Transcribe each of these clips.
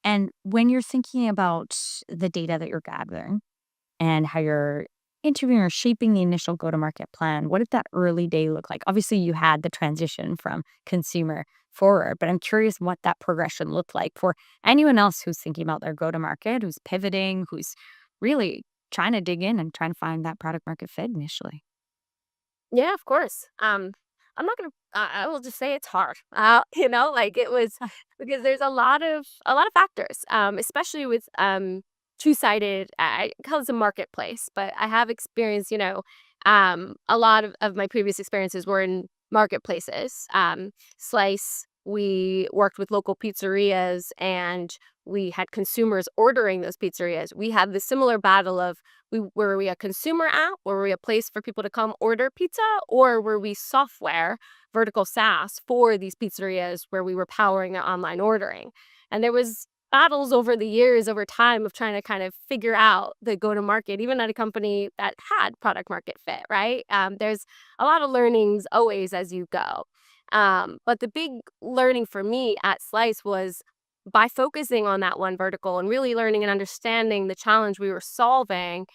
And when you're thinking about the data that you're gathering and how you're interviewing or shaping the initial go-to-market plan, what did that early day look like? Obviously, you had the transition from consumer forward, but I'm curious what that progression looked like for anyone else who's thinking about their go-to-market, who's pivoting, who's really trying to dig in and trying to find that product market fit initially. Yeah, of course. I'm not gonna. I will just say it's hard. Like it was because there's a lot of factors. Especially with two-sided. I call this a marketplace, but I have experience. A lot of my previous experiences were in marketplaces. Slice. We worked with local pizzerias, and we had consumers ordering those pizzerias. We had the similar battle of were we a consumer app? Were we a place for people to come order pizza? Or were we software, vertical SaaS for these pizzerias where we were powering their online ordering? And there was battles over the years, over time of trying to kind of figure out the go-to-market, even at a company that had product market fit, right? There's a lot of learnings always as you go. But the big learning for me at Slice was by focusing on that one vertical and really learning and understanding the challenge we were solving,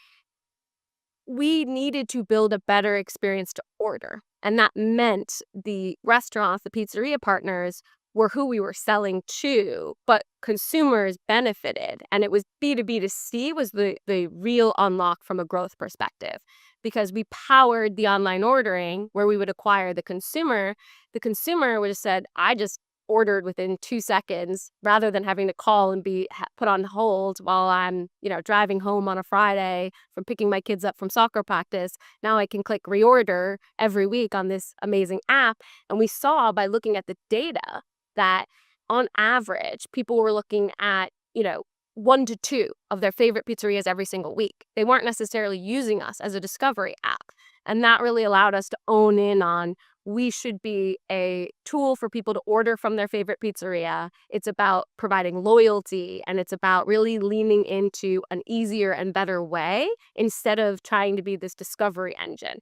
we needed to build a better experience to order. And that meant the restaurants, the pizzeria partners were who we were selling to, but consumers benefited. And it was B2B2C was the real unlock from a growth perspective because we powered the online ordering where we would acquire the consumer. The consumer would have said, I just ordered within 2 seconds rather than having to call and be put on hold while I'm, driving home on a Friday from picking my kids up from soccer practice. Now I can click reorder every week on this amazing app. And we saw by looking at the data that on average, people were looking at, 1 to 2 of their favorite pizzerias every single week. They weren't necessarily using us as a discovery app. And that really allowed us to own in on we should be a tool for people to order from their favorite pizzeria. It's about providing loyalty, and it's about really leaning into an easier and better way instead of trying to be this discovery engine.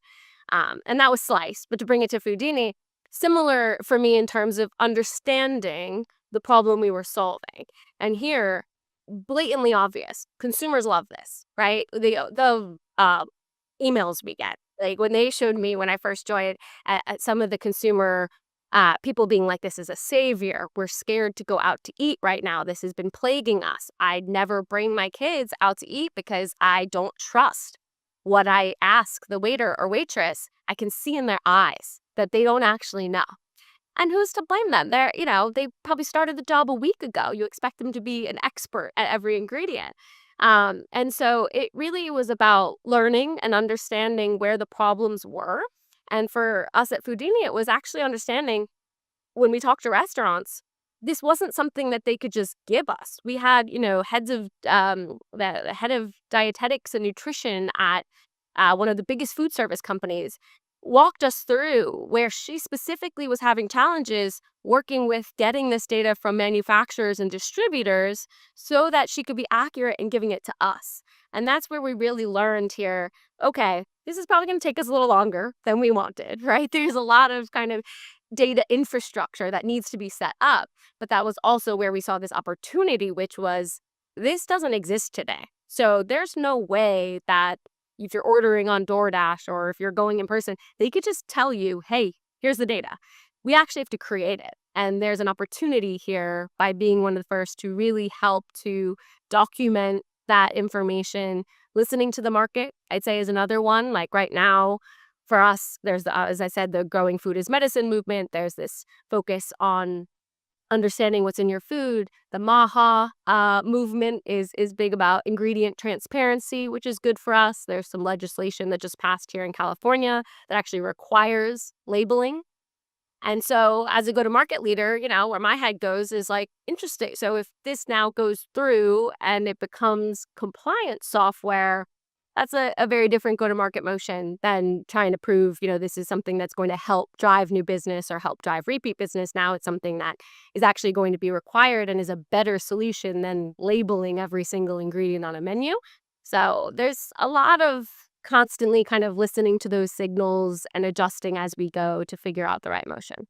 And that was Slice. But to bring it to Foodini, similar for me in terms of understanding the problem we were solving. And here, blatantly obvious, consumers love this, right? The emails we get. Like when they showed me when I first joined at some of the consumer people being like, this is a savior. We're scared to go out to eat right now. This has been plaguing us. I'd never bring my kids out to eat because I don't trust what I ask the waiter or waitress. I can see in their eyes that they don't actually know. And who's to blame them? They probably started the job a week ago. You expect them to be an expert at every ingredient. And so it really was about learning and understanding where the problems were. And for us at Foodini, it was actually understanding when we talked to restaurants, this wasn't something that they could just give us. We had, heads of the head of dietetics and nutrition at one of the biggest food service companies walked us through where she specifically was having challenges working with getting this data from manufacturers and distributors so that she could be accurate in giving it to us. And that's where we really learned here, okay, this is probably going to take us a little longer than we wanted, right? There's a lot of kind of data infrastructure that needs to be set up. But that was also where we saw this opportunity, which was this doesn't exist today. So there's no way that if you're ordering on DoorDash or if you're going in person, they could just tell you, hey, here's the data. We actually have to create it. And there's an opportunity here by being one of the first to really help to document that information. Listening to the market, I'd say, is another one. Like right now, for us, there's, as I said, the growing food is medicine movement. There's this focus on understanding what's in your food. The MAHA movement is big about ingredient transparency, which is good for us. There's some legislation that just passed here in California that actually requires labeling. And so as a go-to-market leader, where my head goes is like, interesting. So if this now goes through and it becomes compliant software, that's a very different go-to-market motion than trying to prove, this is something that's going to help drive new business or help drive repeat business. Now it's something that is actually going to be required and is a better solution than labeling every single ingredient on a menu. So there's a lot of constantly kind of listening to those signals and adjusting as we go to figure out the right motion.